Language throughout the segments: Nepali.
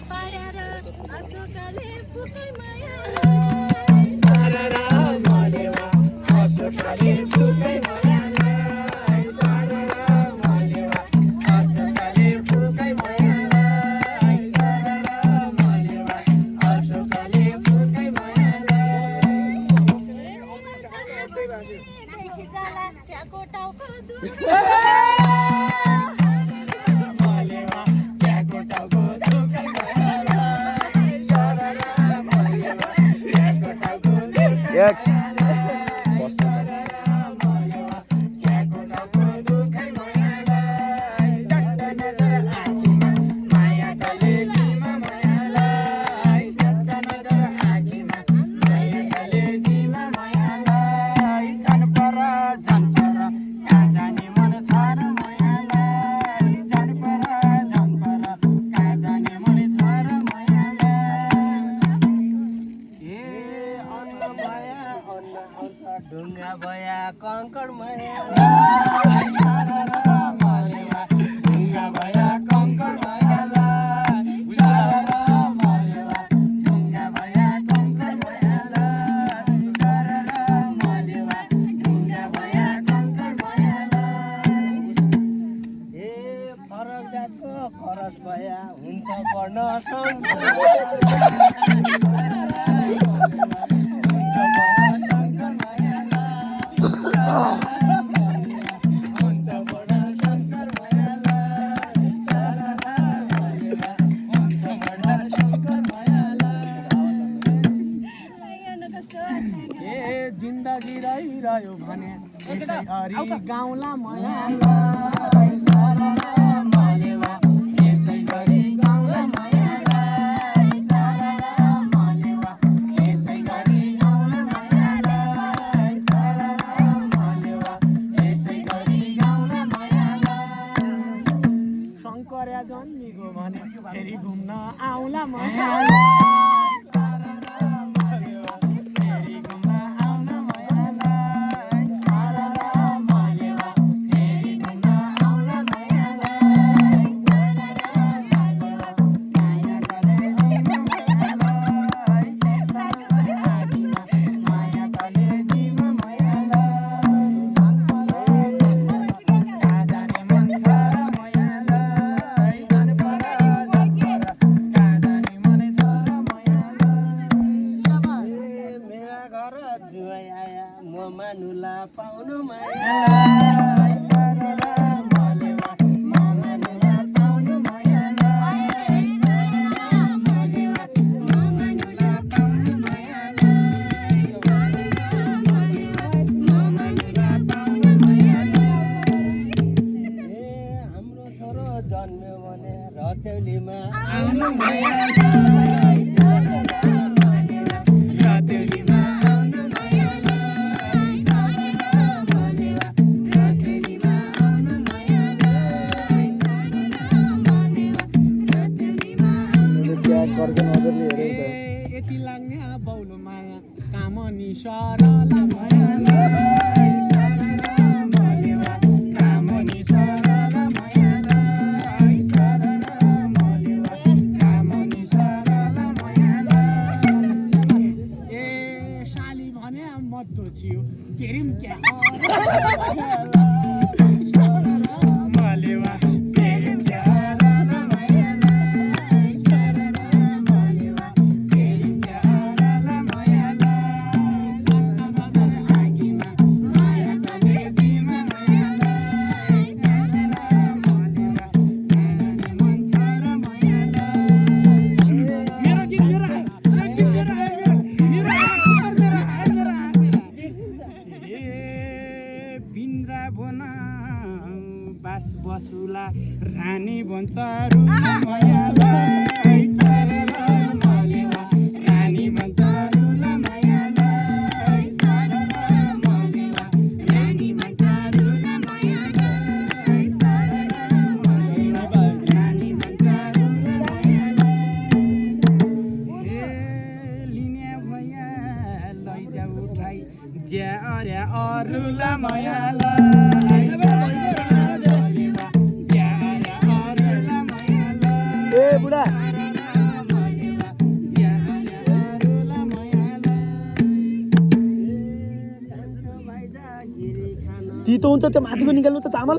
पारेर अशोकले फुकै माया सररा मलेवा अशोकले फुकै मायालाई सररा मलेवा अशोकले फुकै मायालाई सररा मलेवा अशोकले फुकै मायालाई देखि जाला त्यहाँको टाउको दुध मलेवा त्यहाँको टाउको दुखै मायालाई सररा मलेवा त्यहाँको टाउको दुखै एक्स ढुङ्गा भया कङ्कड माया ढुङ्गा भया कङ्कड मायालाई सररा मलेवा ढुङ्गा भया कङ्कड मायालाई सररा मलेवा ढुङ्गा भया कङ्कड मायालाई ए फरक जातको फरक भया हुन्छ पढ्न जिन्दगी रहिरह्यो भने यसै गरी गाउँला मायालाई सररा मलेवा यसै गरी गाउँला मायालाई सररा मलेवा यसै गरी गाउँला मायालाई सररा मलेवा यसै गरी गाउँला मायालाई शङ्कर्या जन्मिगयो भने फेरि घुम्न आउँला मायालाई मानुला पाउनु मायालाई सररा मलेवा मानुला पाउनु मायालाई सररा मलेवा मानुला पाउनु मायालाई सररा मलेवा मानुला पाउनु मायालाई ए हाम्रो छोरो जन्म्यो भने रतेउलीमा आउनु मायालाई सररा मलेवा रतेउलीमा आउनु यति लाग्ने बौलो माया कामनी सरला मायालाई सररा मलेवा कामनी सरला मायालाई सररा मलेवा कामनी सरला मायालाई ए साली भने मत्तो छियो केरिम क्या सररा मलेवा केरिम क्या बसुला रानी भन्छ रुला मायालाई सररा मलेवा रानी भन्छ रुला मायालाई सररा मलेवा रानी भन्छ रुला मायालाई सररा मलेवा रानी भन्छ रुला मायालाई ए लिने भया लैजा उठाई ज्या अर्या अरुला मायालाई ए बुढा धितो हुन्छ त्यो माथिको निकाल्नु त चामल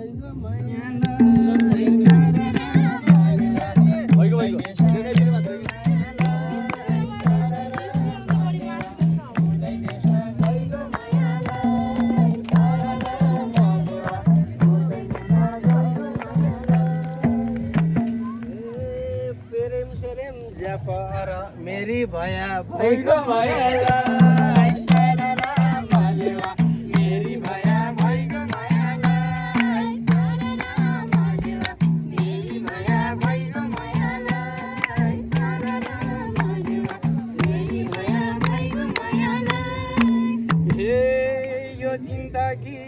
मेरी भया भइगो भयालाई सररा मालेवा मेरी भया भइगो भयालाई सररा मालेवा मेरी भया भइगो भयालाई सररा मालेवा मेरी भया भइगो भयालाई हे यो जिन्दगी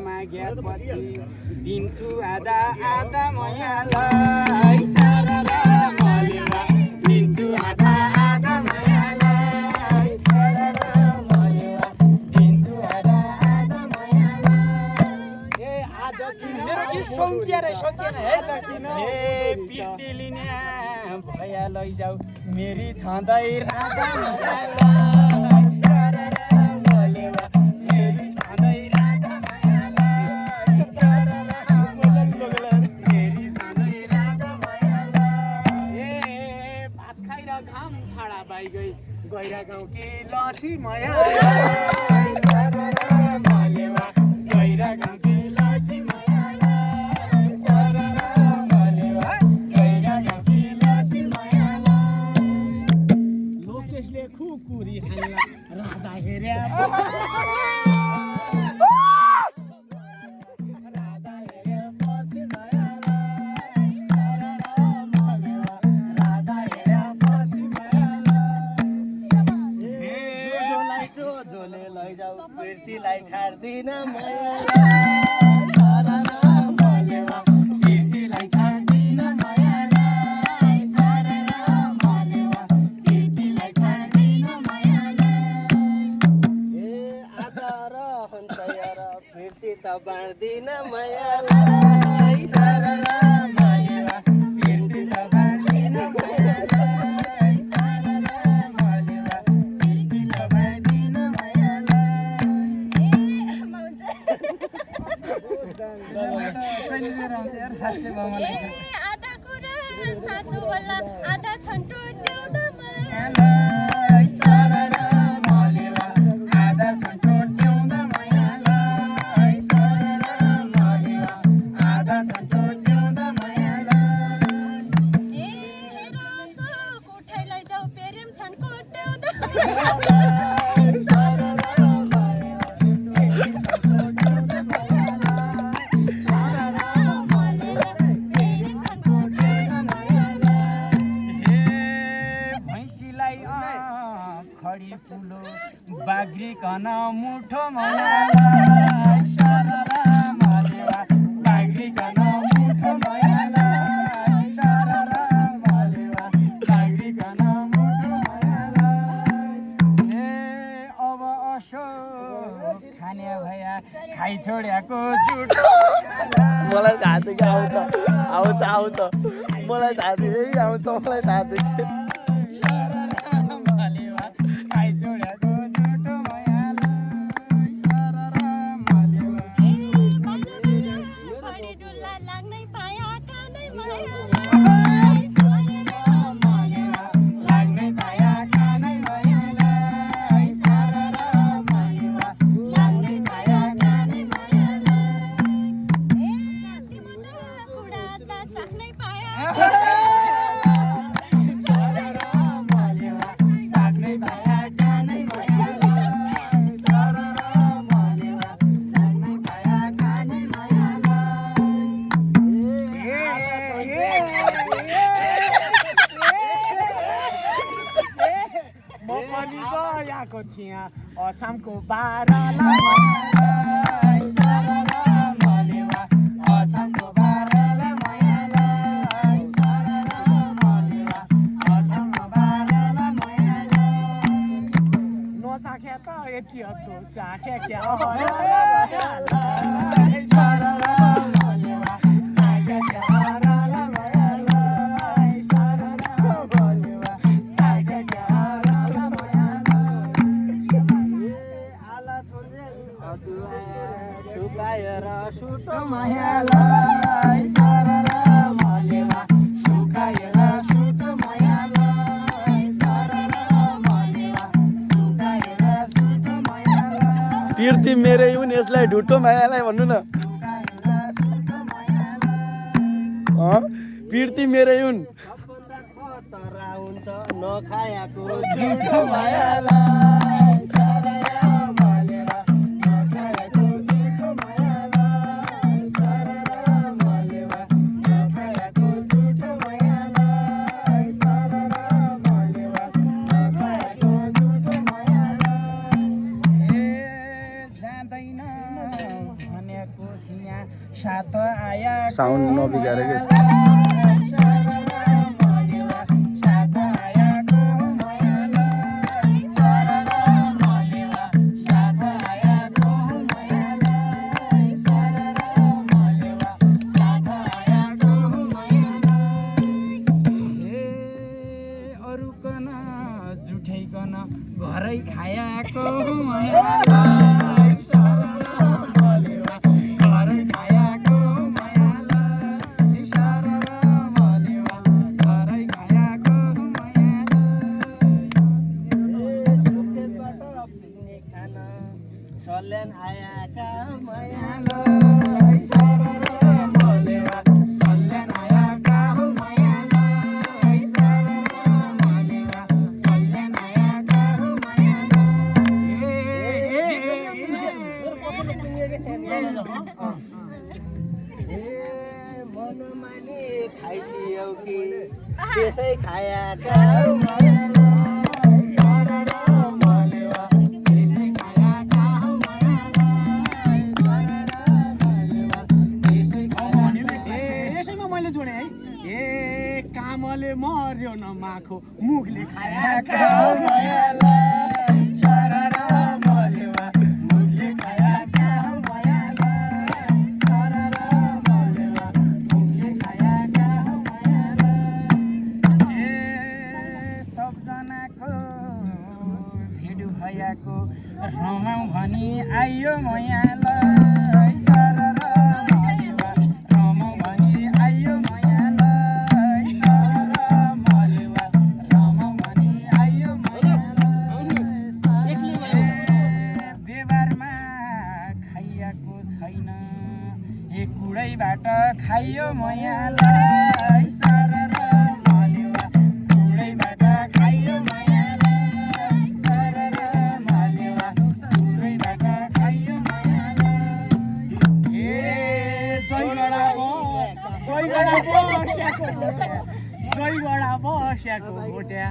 माग्यापछि दिन्छु आधा आधा मयालाई सररा मालेवा दिन्छु आधा आधा मयालाई सररा मालेवा दिन्छु आधा आधा मयालाई ए आज मेरो गीत सङ्किएर हे पिटी लिने भया लैजाऊ मेरी छँदै राधा मयालाई सररा मालेवा मेरी छँदै राधा मयालाई सररा मालेवा मेरी छँदै राधा मयालाई ए भात खाएर घाम ठाडा बाई गइरा गाउँ कि लसी मयालाई सररा मालेवा गइरा गाउँ कि लसी मयालाई सररा मालेवा गइरा गाउँ कि लसी मयालाई लोकेशले खुकुरी हाल्ला राधा हेर्या राधा हेऱ्या पछि मयालाई सररा मालेवा राधा हेऱ्या पछि मयालाई जोले लैजाऊ कृतिलाई छाड्दिन मयालाई सररा मालेवा कृतिलाई छाड्दिन मयालाई सररा मालेवा कृतिलाई छाड्दिन मयालाई ए आधा रहन्छ यार कृति त बाँड्दिन मयालाई सररा मालेवा कृति त बाँड्दिन मयालाई सररा मालेवा कृति त बाँड्दिन मयालाई आधा कुरा साँचो बोल्ला आधा छन्टो देउदा सररा मालेवा आधा छन्टो ट्याउँदा मयालाई सररा मालेवा आधा छन्टो ट्याउँदा मयालाई ए रसो उठाइ लैजाऊ पेरेम छन्को देउदा सररा मालेवा छन्टो ट्याउँदा मयालाई सररा मालेवा पेरेम छन्को देउदा हे भैँसीलाई खडी पुलो बाग्रिकन मुठो मयालाई सररा मालेवा बाग्रिकन मुठो मयालाई सररा मालेवा बाग्रिकन मुठो मयालाई हे अब असो खाने भया खाइ छोड्याको जुठो मलाई थाहा थियो कि आउँछ मलाई थाहा थियो यही आउँछ मलाई थाहा थियो कि सररा मालेवा खाइ छोड्याको जुठो मयालाई सररा मालेवा पानी डुल्ला लाग्नै पाया कानै मायालाई सररा मालेवा लाग्नै पाया कानै मयालाई सररा मालेवा लाग्नै पाया कानै मयालाई ए तिम्रो कुडा त चाख्नै पाया सररा मालेवा लाग्नै पाया कानै मयालाई सररा मालेवा लाग्नै पाया कानै म पनि गएको थिएँ अछामको बाह्रलाई सररा मालेवा अछामको बाह्रलाई मयालाई सररा मालेवा अछामको बाह्रलाई मयालाई नचाख्या त यति हत्तो चाख्या क्या सररा मालेवा साग्या क्या हराला मयालाई सररा मालेवा साग्या क्या हराला मयालाई आला थोरे अदुवा सुकाए पिर्ती मेरै हुन् यसलाई ढुट्टो मायालाई भन्नु न पिर्ती मेरै हुन् खतरा हुन्छ नखायाको झुठो मायालाई सररा मलेवा नखायाको झुठो मायालाई सररा मलेवा नखायाको झुठो मायालाई सररा मलेवा नखायाको झुठो मायालाई ए जाँदैन भनेको छिया सात आया साउन्ड नबिगारेको घरै खायाको मायालाई सररा मलेवा घरै खायाको मायालाई सररा मलेवा घरै खायाको मायालाई सुकेबाट पिकनिक खान सल्यान आएका मायालाई सररा मलेवा सल्यान आएका मायालाई सररा मलेवा सल्यान आएका मनमानी खाइसियौ कि त्यसै खायाका मायालाई सररा मलेवा त्यसै खायाका मायालाई सररा मलेवा त्यसै खायाका यसैमा मैले जोडेँ है ए कामले मर्यो न माखो मुखले खायाका मायालाई सररा मलेवा मुखले खायाका मायालाई सररा मलेवा मुखले खायाका मायालाई ए सबजनाको भेट भयाको रमाउँ भनी आइयो मायालाई सररा मलेवा रमाउँ भनी आइयो मायालाई सररा मलेवा रमाउँ भनी आइयो मायालाई बेबारमा खाइएको छैन एक कुडैबाट खाइयो मायालाई सररा मलेवा कुडैबाट खाइयो मायालाई सररा मलेवा कुडैबाट खाइयो मायालाई ए जयगढा बस्याको भोट्या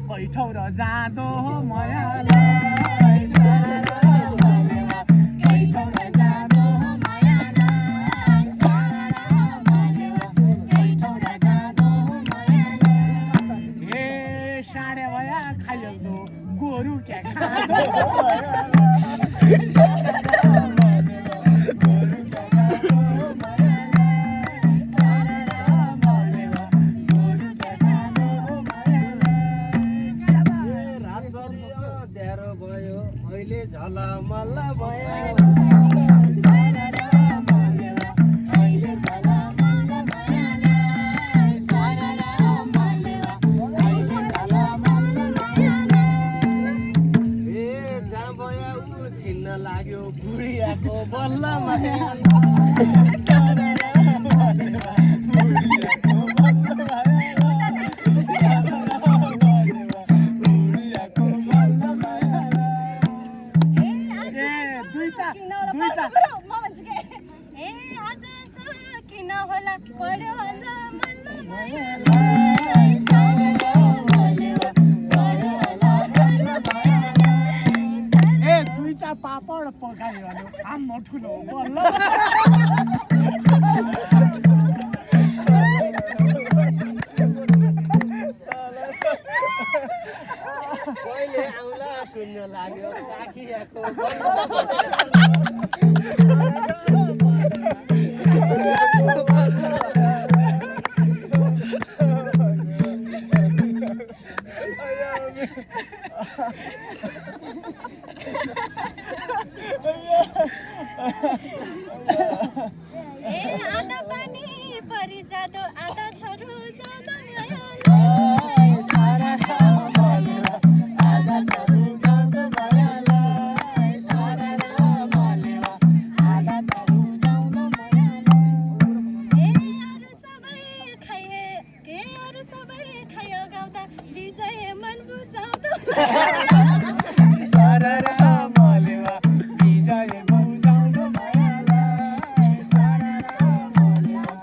बैठौ र जाँदो मायालाई सररा मलेवा बैठौ र जाँदो मायालाई सररा मलेवा बैठौ र जाँदो मायालाई ए साँडे भया खाइहाल्दो गोरु क्या खाँदो अहिले झलमल भयो सररा मलेवा अहिले झलमल भयालाई सररा मलेवा अहिले झलमल भयालाई ए जहाँ भयो उ थिन्न लाग्यो बुढियाको बल्ल माया सररा मलेवा बुढियाको बल्ल पापड पकायो भने आम्म ठुलो बल्ल कहिले आउला सुन्न लाग्यो काखियाको आधा पानी परि जाँदो आधा छरु जाँदो सररा मलेवा आधा छरु जाँदो मायालाई सररा सरर मलेवा विजय बुझाउनु मायालाई सरर मलेवा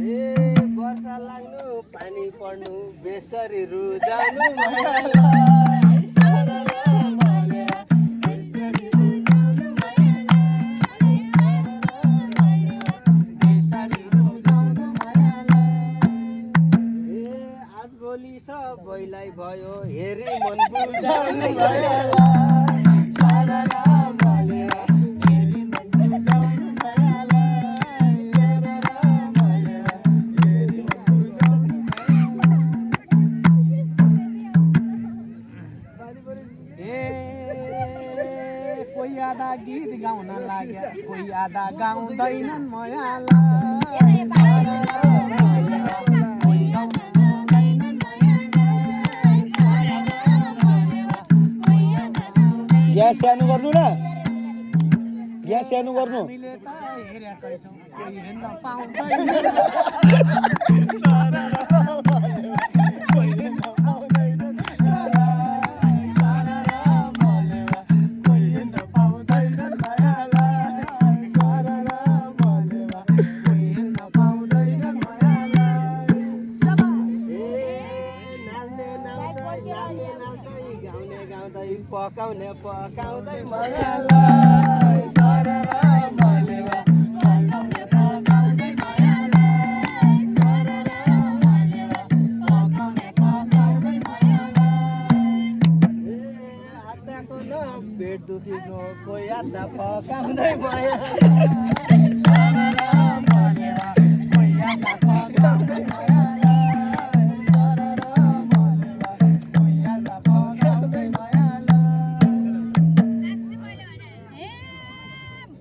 ए वर्षा लाग्नु पानी पर्नु बेसरी रुजाउनु मायालाई सरर मलेवा बेसरी बुझाउनु मायालाई सरर मलेवा बेसरी बुझाउनु मायालाई ए आज भोलि सबैलाई भयो हेरी मन बुझाउनु मायालाई सरर मलेवा हेरी मन बुझाउनु मायालाई सरर मलेवा हेरी मन बुझाउनु ए कोही आधा गीत गाउन लाग्या कोही आधा गाउँदैनन् मायालाई कोही गाउँदैनन् मायालाई ग्यास स्याहार्नु गर्नु न ग्यास स्याहार्नु गर्नु हामीले त हेरेकै छौँ कोही हेर्न पाउँदैन कोही हेर्न पाउँदैन कोही हेर्न पाउँदैन मायालाई सरर मलेवा कोही हेर्न पाउँदैन मायालाई ए नाच्ने नाच्दै गाउने गाउँदै पकाउने पकाउँदै मायालाई सरर मलेवा पकाउने पकाउँदै मायालाई सरर मलेवा पकाउने पकाउँदै मायालाई आत्ताको न पेट दुखीको कोही आत्ता पकाउँदै माया सरर मलेवा कोही आधा पकाउँदै मायालाई सरर मलेवा कोही आधा पकाउँदै मायालाई ए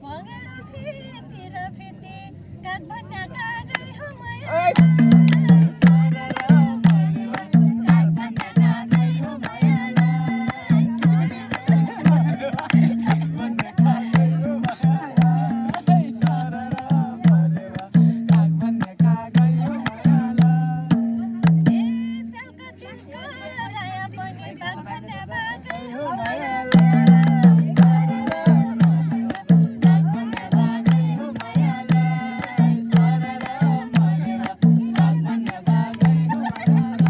भगेर फिती र फिती काग भन्ने कागै हो मायालाई सरर मलेवा काग भन्ने कागै हो मायालाई सरर मलेवा काग भन्ने कागै हो मायालाई सरर मलेवा काग भन्ने कागै हो मायालाई ए सालको तिलको राया पनि काग भन्ने बागै हो मायालाई सरर मलेवा काग भन्ने कागै हो मायालाई सरर मलेवा काग भन्ने कागै हो मायालाई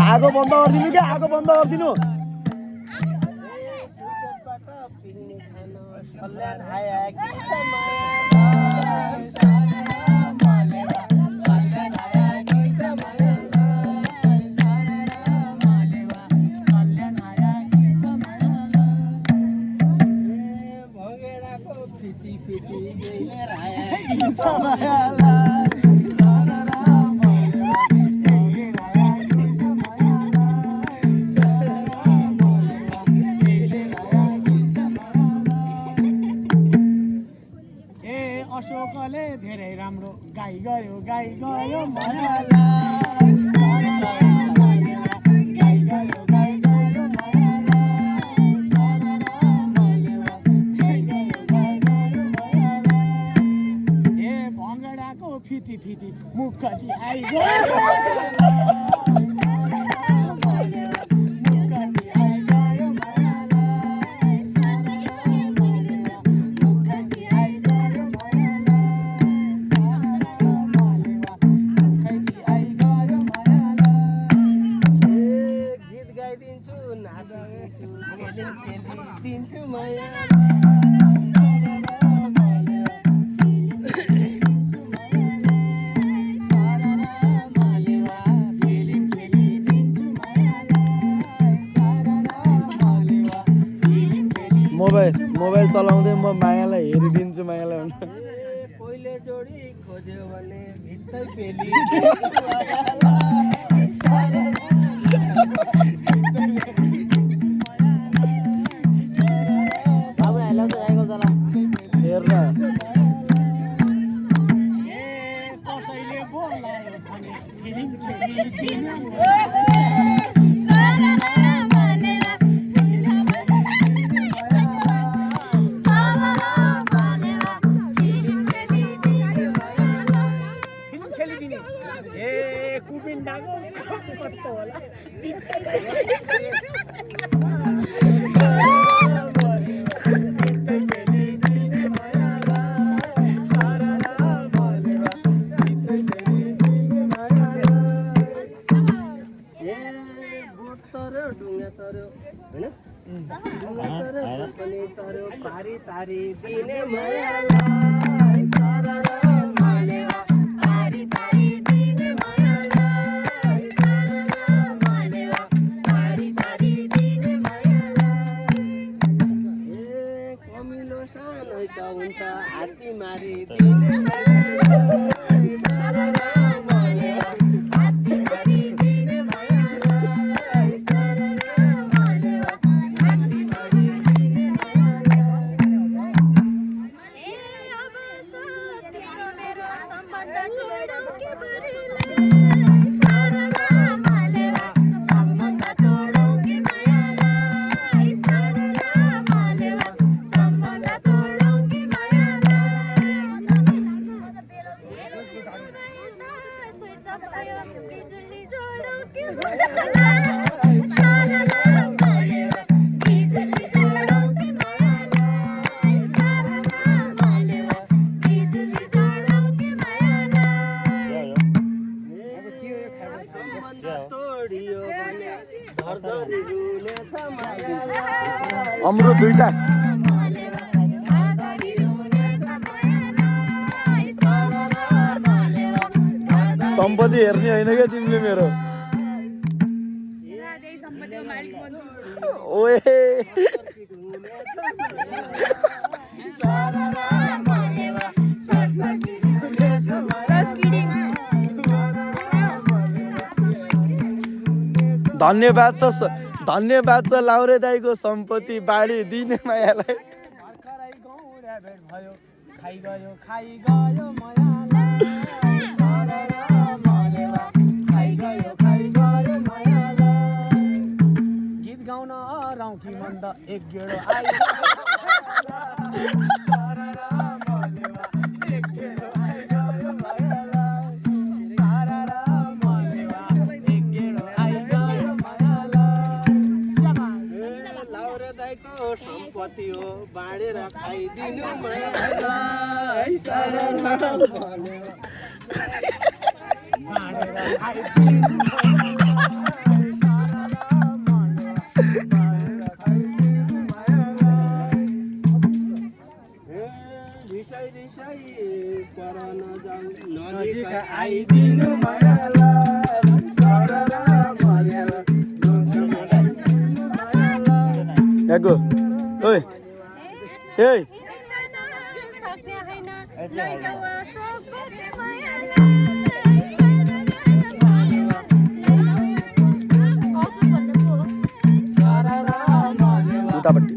आगो बन्द गरिदिनु क्या आगो बन्द गरिदिनु सुर्खेतबाट पिकनिक खान सल्यान आया कि छ माया सरर मलेवा सल्यान आया कि छ मायालाई सरर मलेवा सल्यान आया कि छ मायालाई भगेराको फिटी फिटी गइले आया कि छ छ मायालाई सरर मलेवा गएर आया कि छ मायालाई सरर मलेवा गएर आया कि छ मायालाई ए अशोकले धेरै राम्रो गाई गयो मायालाई सरर मलेवा गाई गयो मायालाई सरर मलेवा गाई गयो मायालाई ए भङ्गडाको फिटी फिटी मुखती आइगयो मुखती आइगयो मायालाई सरर मलेवा मुखती आइगयो गीत गाइदिन्छु नाचिदिन्छु दिन्छु माया मोबाइल चलाउँदै म मायालाई हेरिदिन्छु मायालाई भन्नु पहिले जोडी खोज्यो भने भित्तै पेली हेर कसैले बोलायो भने फिलिङ खेलिदिन्छु पारी तारी दिने मायालाई सरला मालेवा पारी तारी दिने मायालाई सरला मालेवा पारी तारी दिने मायालाई कमिलो सानो त हुन्छ हात्ती मारी दिने मायालाई सरला मालेवा हात्ती मारी दिने मायालाई सरला मालेवा हात्ती मारी दिने बिजुली जोडो के सारा मालेवा बिजुली जोडो के मायालाई सारा मालेवा बिजुली जोडो के मायालाई तोडियो भने धरधरी रुनेछ मायालाई अमरुद दुईटा मालेवा धरधरी रुनेछ मायालाई सारा मालेवा सम्पत्ति हेर्ने होइन क्या तिमीले मेरो ओए धन्यवाद छ लाउरे दाईको सम्पत्ति बाँडी दिने मायालाई भर्खरै गौरा भेट भयो खाइ गयो मायालाई सरला मालेवा खाइ गयो मायालाई गीत गाउन रौकी मन्द एक गेडो आयो सरला मालेवा एक गेडो आयो मायालाई सरला मालेवा एक गेडो आयो मायालाई लाउरे दाइको सम्पत्ति हो बाँडेर खाइदिनु मायालाई सरला मालेवा रिसाई पर नजाऊ नजिक आइदिनु मायालाई सरला मालेवा यहाँको ओइ ए सक्ने हैन लैजाऊ सोपले मायालाई उतापट्टि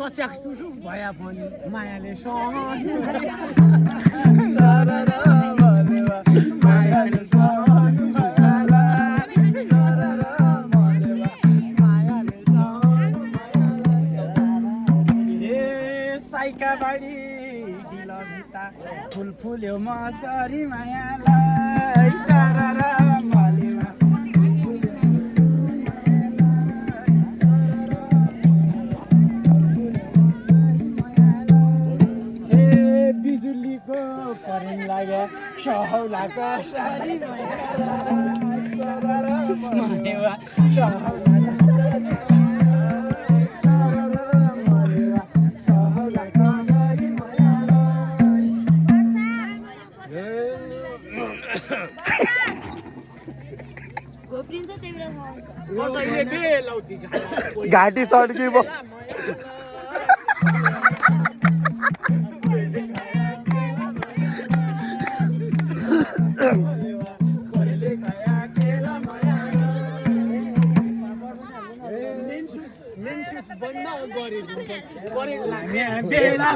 चच्याक चुसु भया पनि मायाले सहनु मायाले सहनु साइकाबाडी भिता फुल फुल्यो मसरी मायालाई सारा मालेवा बिजुलीको करेन्ट लाग्यो सहौला कसरी मालेवा घोप्रिन्छ त्यही बेला थाहा हुन्छ। कसैले बेलौती घाँटी सड्की भयो बन्द गरेको बेला